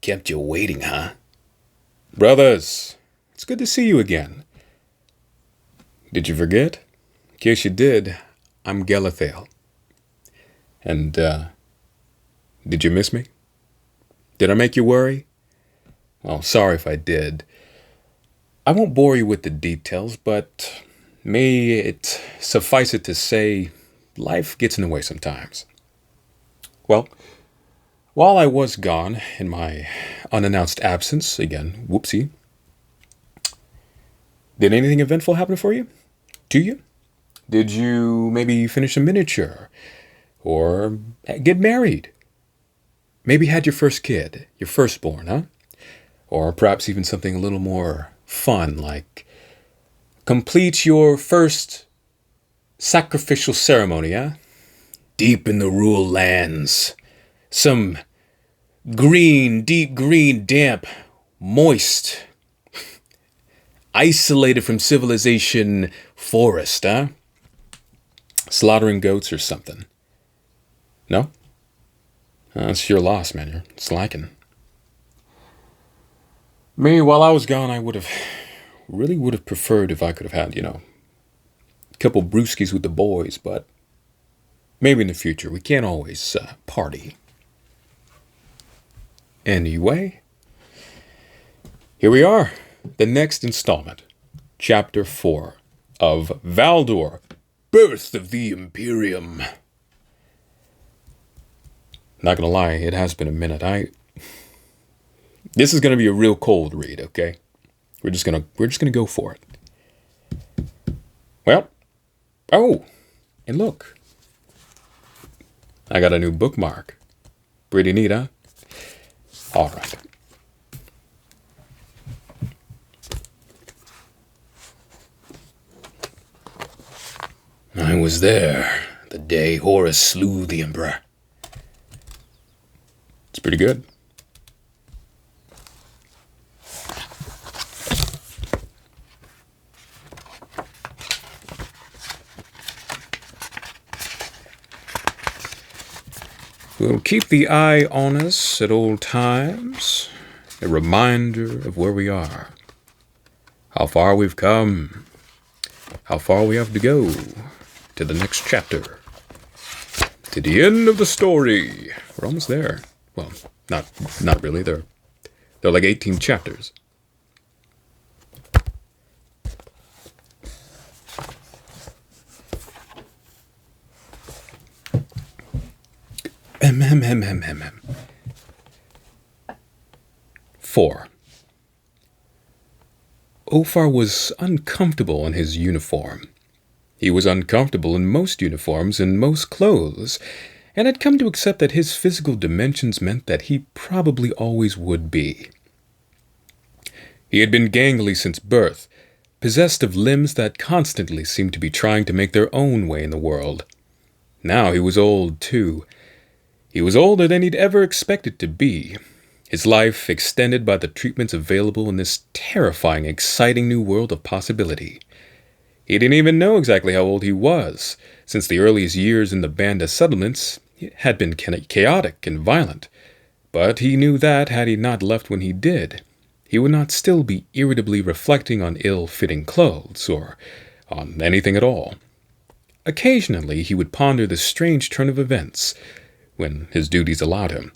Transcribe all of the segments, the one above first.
Kept you waiting, huh? Brothers, it's good to see you again. Did you forget? In case you did, I'm Gelathael. And, did you miss me? Did I make you worry? Well, sorry if I did. I won't bore you with the details, but may it suffice it to say, life gets in the way sometimes. Well, while I was gone in my unannounced absence, again, whoopsie, did anything eventful happen for you? To you? Did you maybe finish a miniature? Or get married? Maybe had your first kid, your firstborn, huh? Or perhaps even something a little more fun, like complete your first sacrificial ceremony, huh? Deep in the rural lands. Some green, deep green, damp, moist, isolated from civilization forest, huh? Slaughtering goats or something. No? That's your loss, man. You're slacking. Me, while I was gone, I really would have preferred if I could have had, a couple brewskis with the boys, but maybe in the future. We can't always party. Anyway, here we are. The next installment. Chapter 4 of Valdor, Birth of the Imperium. Not gonna lie, it has been a minute. This is gonna be a real cold read, okay? We're just gonna go for it. Well, oh, and look. I got a new bookmark. Pretty neat, huh? All right. I was there the day Horus slew the Emperor. It's pretty good. We'll keep the eye on us at all times, a reminder of where we are, how far we've come, how far we have to go, to the next chapter, to the end of the story. We're almost there. Well, not really. They're like 18 chapters. M. 4. Ofar was uncomfortable in his uniform. He was uncomfortable in most uniforms and most clothes, and had come to accept that his physical dimensions meant that he probably always would be. He had been gangly since birth, possessed of limbs that constantly seemed to be trying to make their own way in the world. Now he was old, too. He was older than he'd ever expected to be, his life extended by the treatments available in this terrifying, exciting new world of possibility. He didn't even know exactly how old he was, since the earliest years in the Banda settlements had been chaotic and violent. But he knew that, had he not left when he did, he would not still be irritably reflecting on ill-fitting clothes, or on anything at all. Occasionally he would ponder the strange turn of events, when his duties allowed him.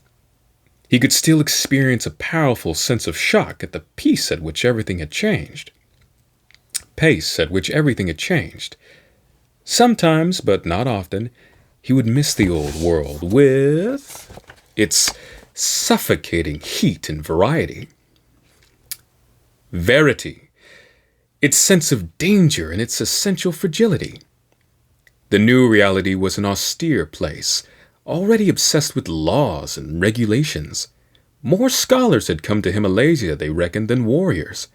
He could still experience a powerful sense of shock at the pace at which everything had changed. Sometimes, but not often, he would miss the old world with its suffocating heat and variety. Verity, its sense of danger and its essential fragility. The new reality was an austere place, already obsessed with laws and regulations. More scholars had come to Himalaya, they reckoned, than warriors.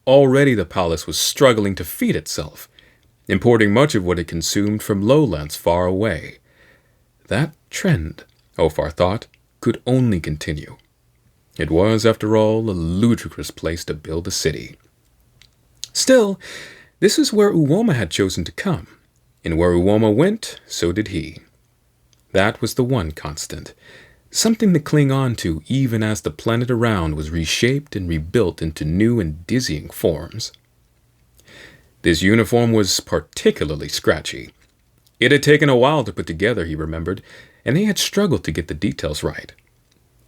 Already the palace was struggling to feed itself, importing much of what it consumed from lowlands far away. That trend, Ofar thought, could only continue. It was, after all, a ludicrous place to build a city. Still, this is where Uwoma had chosen to come, and where Uwoma went, so did he. That was the one constant. something to cling on to even as the planet around was reshaped and rebuilt into new and dizzying forms. This uniform was particularly scratchy. It had taken a while to put together, he remembered, and they had struggled to get the details right.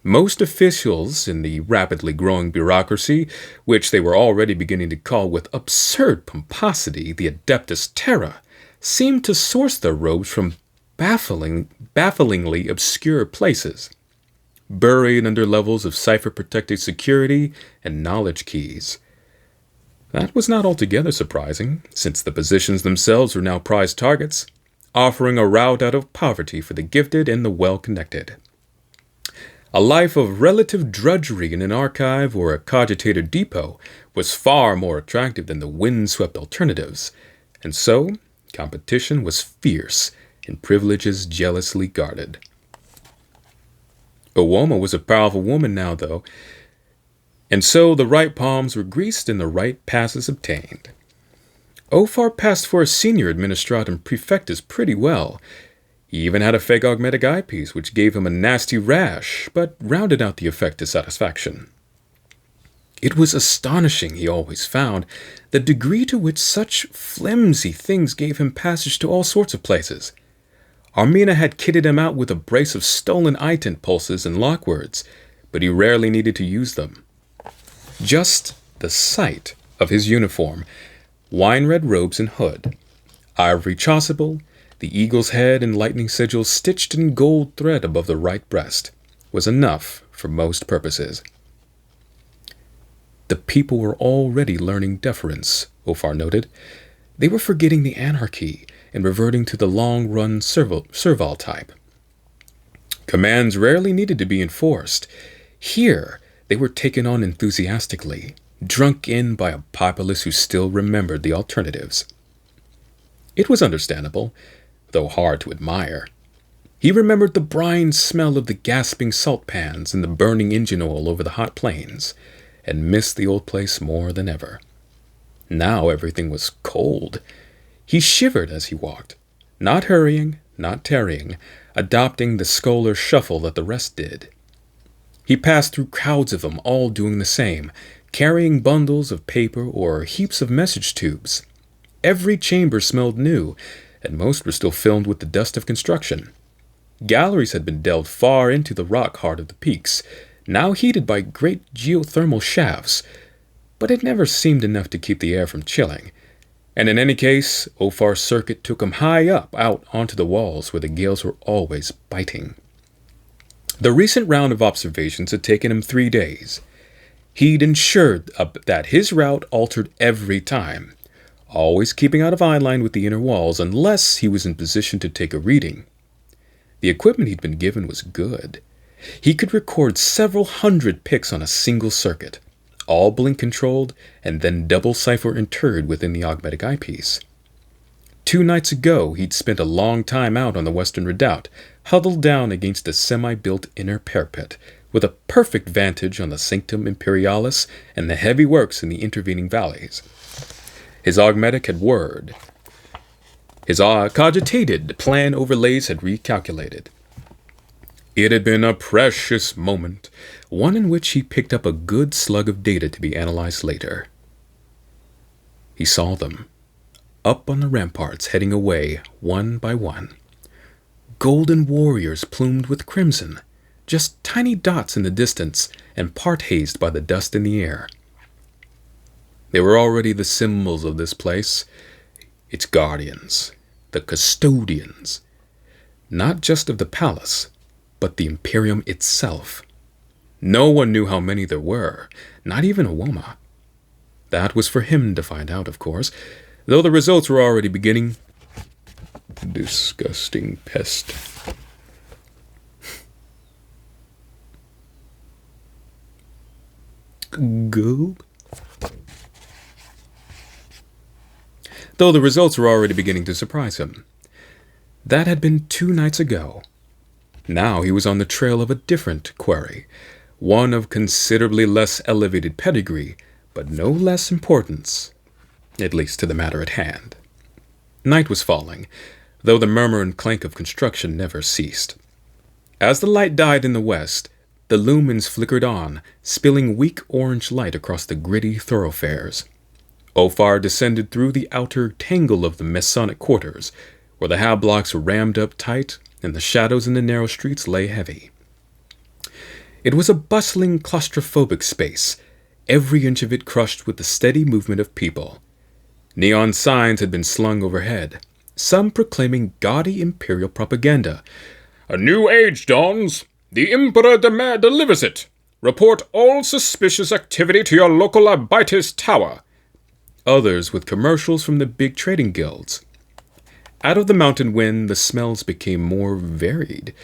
Most officials in the rapidly growing bureaucracy, which they were already beginning to call with absurd pomposity the Adeptus Terra, seemed to source their robes from bafflingly obscure places, buried under levels of cipher-protected security and knowledge keys. That was not altogether surprising, since the positions themselves were now prized targets, offering a route out of poverty for the gifted and the well-connected. A life of relative drudgery in an archive or a cogitator depot was far more attractive than the windswept alternatives, and so competition was fierce and privileges jealously guarded. Owoma was a powerful woman now, though, and so the right palms were greased and the right passes obtained. Ophar passed for a senior administratum prefectus pretty well. He even had a fake augmetic eyepiece, which gave him a nasty rash, but rounded out the effect to satisfaction. It was astonishing, he always found, the degree to which such flimsy things gave him passage to all sorts of places. Armina had kitted him out with a brace of stolen itent pulses and lockwords, but he rarely needed to use them. Just the sight of his uniform, wine-red robes and hood, ivory chasuble, the eagle's head and lightning sigil stitched in gold thread above the right breast, was enough for most purposes. The people were already learning deference, Ophar noted. They were forgetting the anarchy and reverting to the long-run servile type. Commands rarely needed to be enforced. Here, they were taken on enthusiastically, drunk in by a populace who still remembered the alternatives. It was understandable, though hard to admire. He remembered the brine smell of the gasping salt pans and the burning engine oil over the hot plains, and missed the old place more than ever. Now everything was cold. He shivered as he walked, not hurrying, not tarrying, adopting the scholar shuffle that the rest did. He passed through crowds of them, all doing the same, carrying bundles of paper or heaps of message tubes. Every chamber smelled new, and most were still filled with the dust of construction. Galleries had been delved far into the rock heart of the peaks, now heated by great geothermal shafts, but it never seemed enough to keep the air from chilling. And in any case, Ophar's circuit took him high up, out onto the walls where the gales were always biting. The recent round of observations had taken him 3 days. He'd ensured that his route altered every time, always keeping out of eyeline with the inner walls unless he was in position to take a reading. The equipment he'd been given was good. He could record several hundred pics on a single circuit, all blink-controlled and then double cipher interred within the augmetic eyepiece. 2 nights ago, he'd spent a long time out on the western redoubt, huddled down against a semi-built inner parapet, with a perfect vantage on the Sanctum Imperialis and the heavy works in the intervening valleys. His augmetic had whirred. His cogitated plan overlays had recalculated. It had been a precious moment, one in which he picked up a good slug of data to be analyzed later. He saw them, up on the ramparts, heading away, one by one. Golden warriors plumed with crimson, just tiny dots in the distance and part hazed by the dust in the air. They were already the symbols of this place, its guardians, the custodians, not just of the palace, but the Imperium itself. No one knew how many there were, not even Owoma. That was for him to find out, of course, though the results were already beginning. Disgusting pest. Goob? Though the results were already beginning to surprise him. That had been 2 nights ago. Now he was on the trail of a different quarry, one of considerably less elevated pedigree, but no less importance, at least to the matter at hand. Night was falling, though the murmur and clank of construction never ceased. As the light died in the west, the lumens flickered on, spilling weak orange light across the gritty thoroughfares. Ophar descended through the outer tangle of the Masonic quarters, where the hab-blocks were rammed up tight and the shadows in the narrow streets lay heavy. It was a bustling, claustrophobic space, every inch of it crushed with the steady movement of people. Neon signs had been slung overhead, some proclaiming gaudy imperial propaganda. "A new age dawns. The Emperor delivers it. Report all suspicious activity to your local Abites Tower." Others with commercials from the big trading guilds. Out of the mountain wind, the smells became more varied.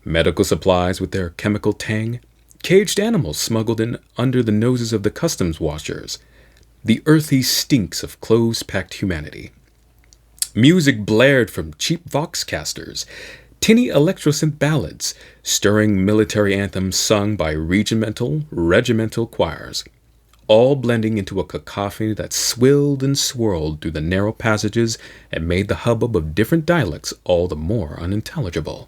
Medical supplies with their chemical tang, caged animals smuggled in under the noses of the customs watchers, the earthy stinks of close-packed humanity. Music blared from cheap voxcasters, tinny electrosynth ballads, stirring military anthems sung by regimental choirs, all blending into a cacophony that swilled and swirled through the narrow passages and made the hubbub of different dialects all the more unintelligible.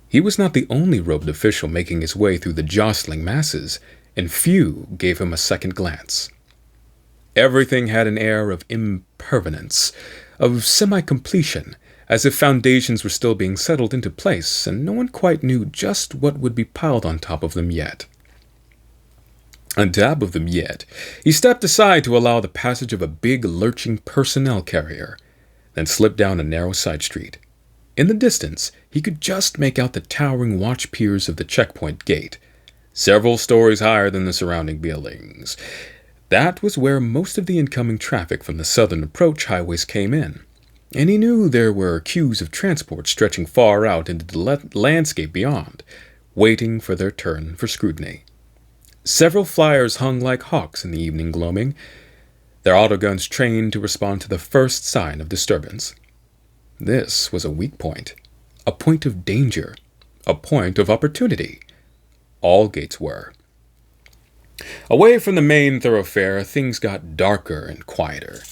He was not the only robed official making his way through the jostling masses, and few gave him a second glance. Everything had an air of impermanence, of semi-completion, as if foundations were still being settled into place, and no one quite knew just what would be piled on top of them yet. On top of them yet, he stepped aside to allow the passage of a big, lurching personnel carrier, then slipped down a narrow side street. In the distance, he could just make out the towering watch piers of the checkpoint gate, several stories higher than the surrounding buildings. That was where most of the incoming traffic from the southern approach highways came in, and he knew there were queues of transport stretching far out into the landscape beyond, waiting for their turn for scrutiny. Several flyers hung like hawks in the evening gloaming, their autoguns trained to respond to the first sign of disturbance. This was a weak point, a point of danger, a point of opportunity. All gates were. Away from the main thoroughfare, things got darker and quieter.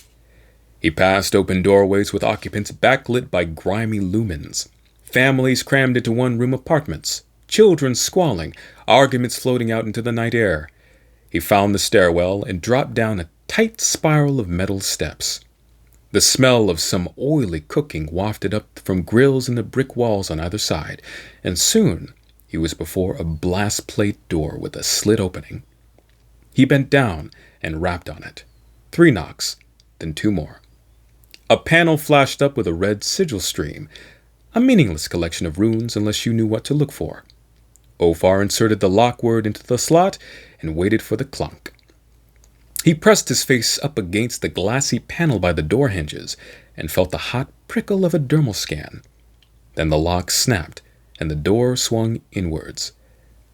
He passed open doorways with occupants backlit by grimy lumens, families crammed into one-room apartments, children squalling, arguments floating out into the night air. He found the stairwell and dropped down a tight spiral of metal steps. The smell of some oily cooking wafted up from grills in the brick walls on either side, and soon he was before a blast plate door with a slit opening. He bent down and rapped on it. 3 knocks, then 2 more. A panel flashed up with a red sigil stream, a meaningless collection of runes unless you knew what to look for. Ophar inserted the lock word into the slot and waited for the clunk. He pressed his face up against the glassy panel by the door hinges and felt the hot prickle of a dermal scan. Then the lock snapped and the door swung inwards.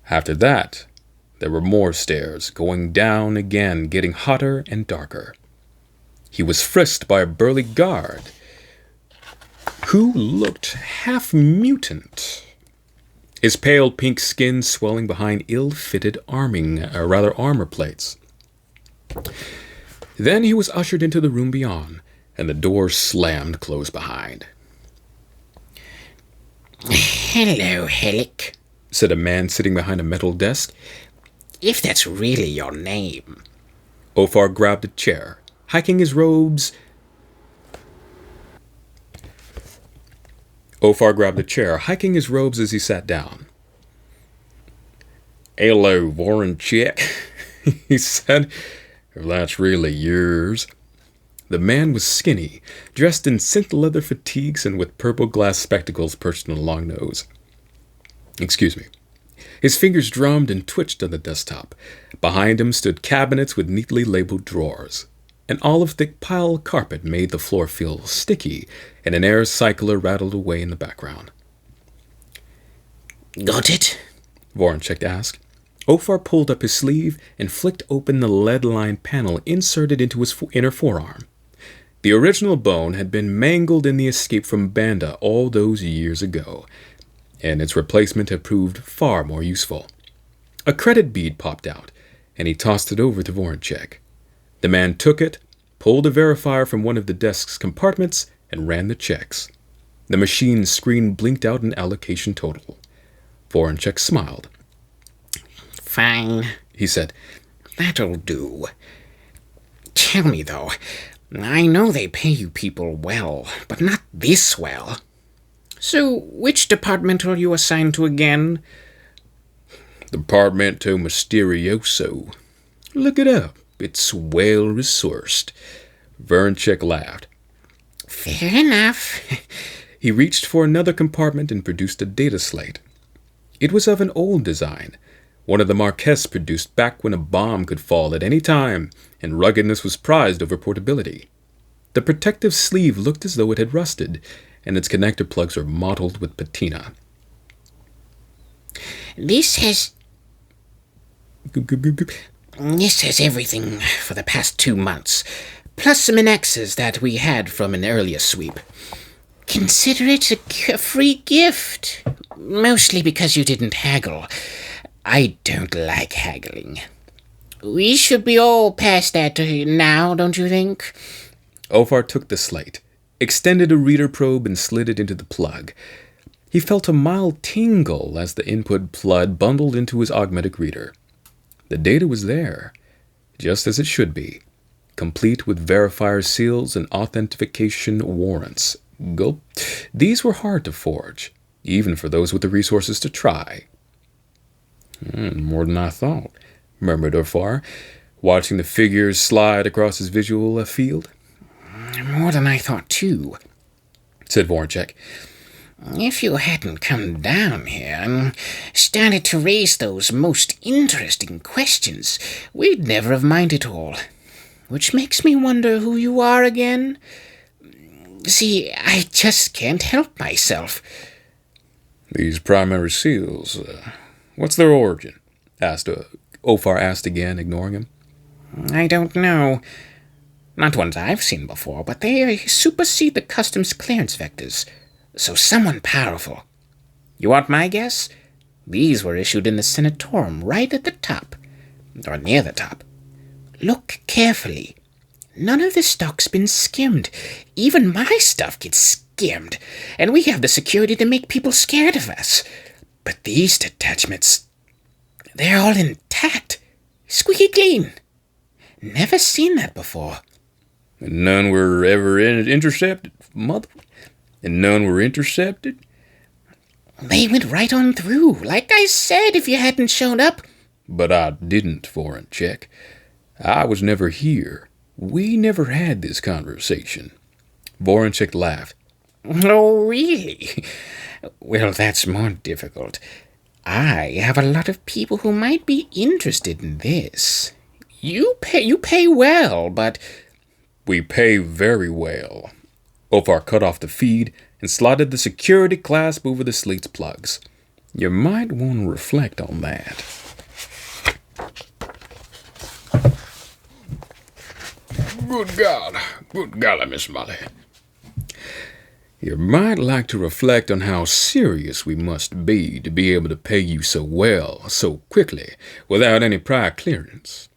After that, there were more stairs, going down again, getting hotter and darker. He was frisked by a burly guard who looked half-mutant, his pale pink skin swelling behind ill-fitted armor plates. Then he was ushered into the room beyond, and the door slammed closed behind. "Hello, Helic," said a man sitting behind a metal desk. "If that's really your name." Ophar grabbed a chair, hiking his robes. As he sat down. "Hello, Warren Chick," he said, "if that's really yours." The man was skinny, dressed in synth leather fatigues and with purple glass spectacles perched on a long nose. "Excuse me." His fingers drummed and twitched on the desktop. Behind him stood cabinets with neatly labeled drawers. An olive-thick pile carpet made the floor feel sticky, and an air cycler rattled away in the background. "Got it?" Voronchik asked. Ophar pulled up his sleeve and flicked open the lead-lined panel inserted into his inner forearm. The original bone had been mangled in the escape from Banda all those years ago, and its replacement had proved far more useful. A credit bead popped out, and he tossed it over to Voronchik. The man took it, pulled a verifier from one of the desk's compartments, and ran the checks. The machine's screen blinked out an allocation total. Voronchek smiled. Fine, He said. that'll do. Tell me, though, I know they pay you people well, but not this well. So, which department are you assigned to again? Departamento Mysterioso. Look it up. It's well resourced. Voronchek laughed. Fair enough. He reached for another compartment and produced a data slate. It was of an old design, one of the Marquess produced back when a bomb could fall at any time, and ruggedness was prized over portability. The protective sleeve looked as though it had rusted, and its connector plugs were mottled with patina. This has everything for the past 2 months, plus some annexes that we had from an earlier sweep. Consider it a free gift, mostly because you didn't haggle. I don't like haggling. We should be all past that now, don't you think? Ofar took the slate, extended a reader probe, and slid it into the plug. He felt a mild tingle as the input plug bundled into his augmetic reader. The data was there, just as it should be, complete with verifier seals and authentication warrants. Gulp. These were hard to forge, even for those with the resources to try. More than I thought, murmured Ofar, watching the figures slide across his visual field. More than I thought, too, said Voronchek. If you hadn't come down here and started to raise those most interesting questions, we'd never have minded it all. Which makes me wonder who you are again. See, I just can't help myself. These primary seals, what's their origin? Ofar asked again, ignoring him. I don't know. Not ones I've seen before, but they supersede the customs clearance vectors. So someone powerful. You want my guess? These were issued in the Senatorum, right at the top. Or near the top. Look carefully. None of the stock's been skimmed. Even my stuff gets skimmed. And we have the security to make people scared of us. But these detachments, they're all intact. Squeaky clean. Never seen that before. And none were ever intercepted, mother? And none were intercepted? They went right on through, like I said, if you hadn't shown up. But I didn't, Voronchek. I was never here. We never had this conversation. Voronchek laughed. Oh, really? Well, that's more difficult. I have a lot of people who might be interested in this. You pay well, but... We pay very well. Ofar cut off the feed and slotted the security clasp over the slate's plugs. You might want to reflect on that. Good God, Miss Molly. You might like to reflect on how serious we must be to be able to pay you so well, so quickly, without any prior clearance.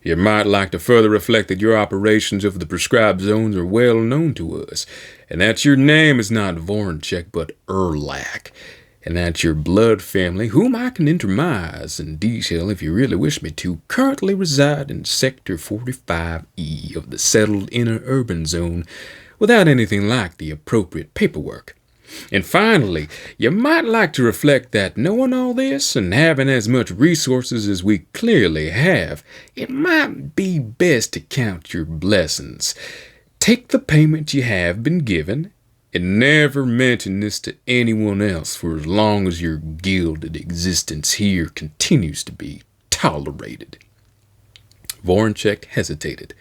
You might like to further reflect that your operations over the prescribed zones are well known to us, and that your name is not Voronchek but Erlac, and that your blood family, whom I can intermise in detail if you really wish me to, currently reside in Sector 45E of the settled inner urban zone without anything like the appropriate paperwork. And finally, you might like to reflect that knowing all this and having as much resources as we clearly have, it might be best to count your blessings. Take the payment you have been given, and never mention this to anyone else for as long as your gilded existence here continues to be tolerated. Voronchek hesitated.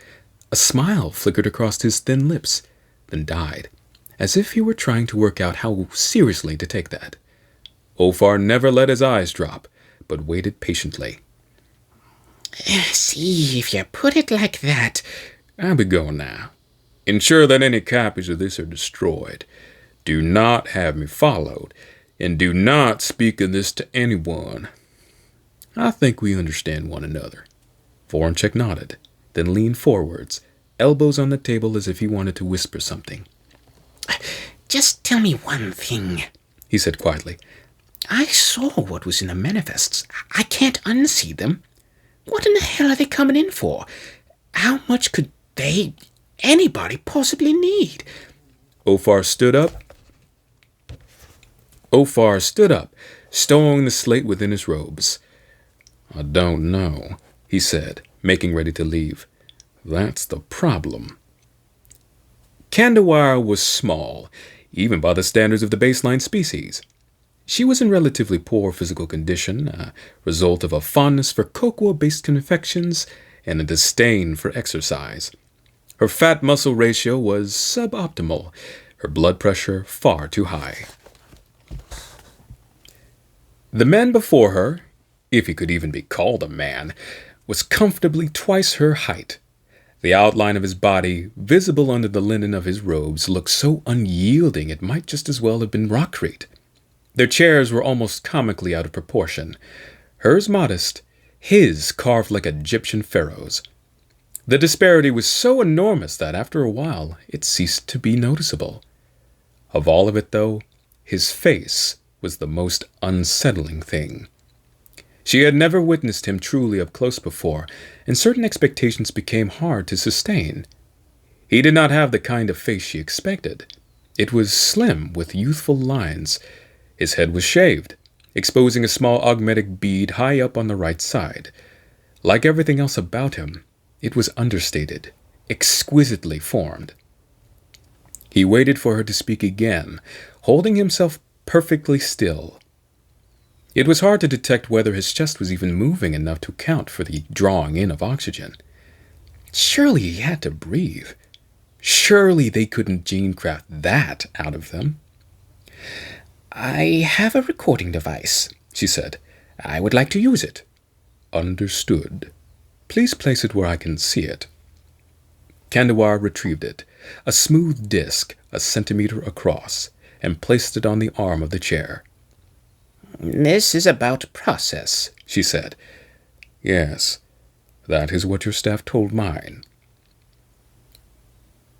A smile flickered across his thin lips, then died, as if he were trying to work out how seriously to take that. Ofar never let his eyes drop, but waited patiently. See, if you put it like that... I'll be going now. Ensure that any copies of this are destroyed. Do not have me followed, and do not speak of this to anyone. I think we understand one another. Voronchek nodded, then leaned forwards, elbows on the table as if he wanted to whisper something. Just tell me one thing, he said quietly. I saw what was in the manifests. I can't unsee them. What in the hell are they coming in for? How much could anybody possibly need? Ophar stood up, stowing the slate within his robes. I don't know, he said, making ready to leave. That's the problem. Kandawar was small, even by the standards of the baseline species. She was in relatively poor physical condition, a result of a fondness for cocoa-based confections and a disdain for exercise. Her fat-muscle ratio was suboptimal, her blood pressure far too high. The man before her, if he could even be called a man, was comfortably twice her height. The outline of his body, visible under the linen of his robes, looked so unyielding it might just as well have been rockcrete. Their chairs were almost comically out of proportion. Hers modest, his carved like Egyptian pharaohs. The disparity was so enormous that after a while it ceased to be noticeable. Of all of it, though, his face was the most unsettling thing. She had never witnessed him truly up close before, and certain expectations became hard to sustain. He did not have the kind of face she expected. It was slim, with youthful lines. His head was shaved, exposing a small augmetic bead high up on the right side. Like everything else about him, it was understated, exquisitely formed. He waited for her to speak again, holding himself perfectly still. It was hard to detect whether his chest was even moving enough to count for the drawing in of oxygen. Surely he had to breathe. Surely they couldn't gene-craft that out of them. I have a recording device, she said. I would like to use it. Understood. Please place it where I can see it. Kandawar retrieved it, a smooth disc a centimeter across, and placed it on the arm of the chair. This is about process, she said. Yes, that is what your staff told mine.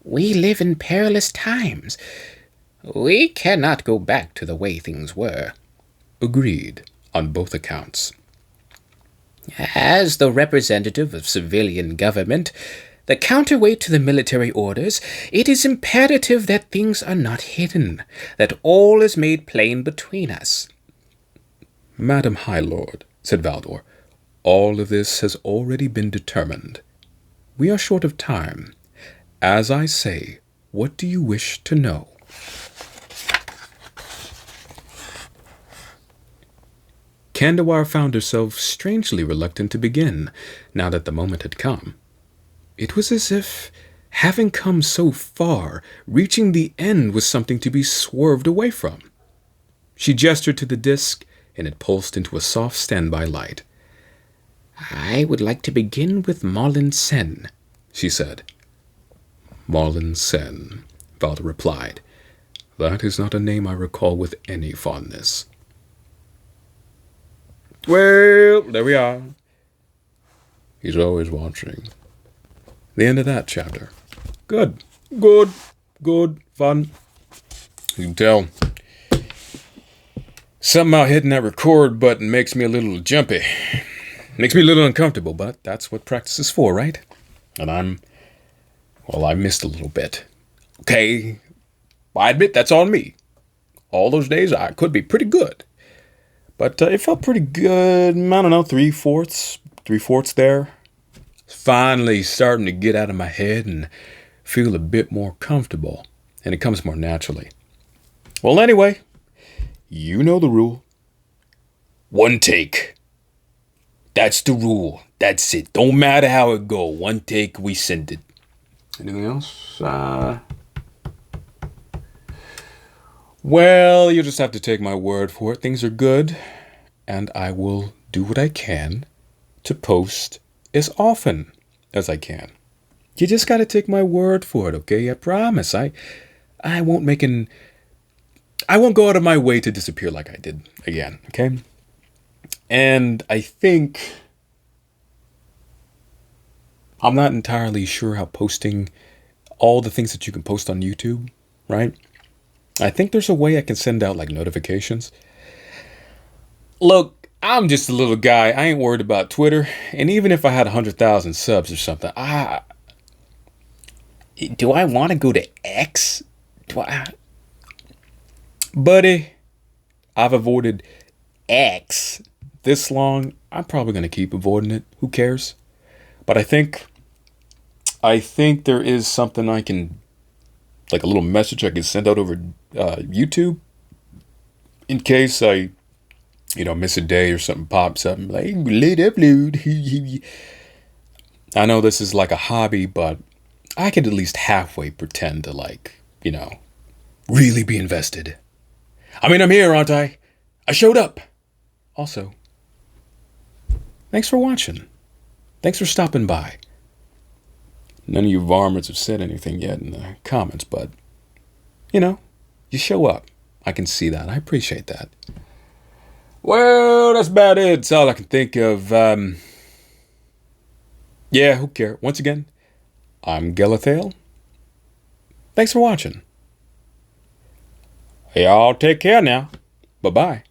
We live in perilous times. We cannot go back to the way things were. Agreed, on both accounts. As the representative of civilian government, the counterweight to the military orders, it is imperative that things are not hidden, that all is made plain between us. Madam High Lord, said Valdor, all of this has already been determined. We are short of time. As I say, what do you wish to know? Kandawar found herself strangely reluctant to begin, now that the moment had come. It was as if, having come so far, reaching the end was something to be swerved away from. She gestured to the disc, and it pulsed into a soft standby light. I would like to begin with Marlin Sen, she said. Marlin Sen, Valdor replied. That is not a name I recall with any fondness. Well, there we are. He's always watching. The end of that chapter. Good. Fun. You can tell. Something about hitting that record button makes me a little jumpy. Makes me a little uncomfortable, but that's what practice is for, right? And I missed a little bit. Okay, I admit that's on me. All those days I could be pretty good. But it felt pretty good, I don't know, three-fourths there. Finally starting to get out of my head and feel a bit more comfortable. And it comes more naturally. Well, anyway, you know the rule. One take. That's the rule. That's it. Don't matter how it go. One take, we send it. Anything else? Well, you'll just have to take my word for it. Things are good, and I will do what I can to post as often as I can. You just got to take my word for it, okay? I promise. I won't go out of my way to disappear like I did again, okay? And I think I'm not entirely sure how posting all the things that you can post on YouTube, right? I think there's a way I can send out like notifications. Look, I'm just a little guy. I ain't worried about Twitter. And even if I had 100,000 subs or something, Do I want to go to X? Buddy, I've avoided X? this long. I'm probably going to keep avoiding it. Who cares? But I think there is something I can, like a little message I can send out over YouTube in case I, miss a day or something pops up and be like, late upload. I know this is like a hobby, but I could at least halfway pretend to really be invested. I mean, I'm here, aren't I? I showed up. Also, thanks for watching. Thanks for stopping by. None of you varmints have said anything yet in the comments, but, you show up. I can see that. I appreciate that. Well, that's about it. That's all I can think of. Yeah, who cares? Once again, I'm Gelathael. Thanks for watching. Y'all take care now. Bye-bye.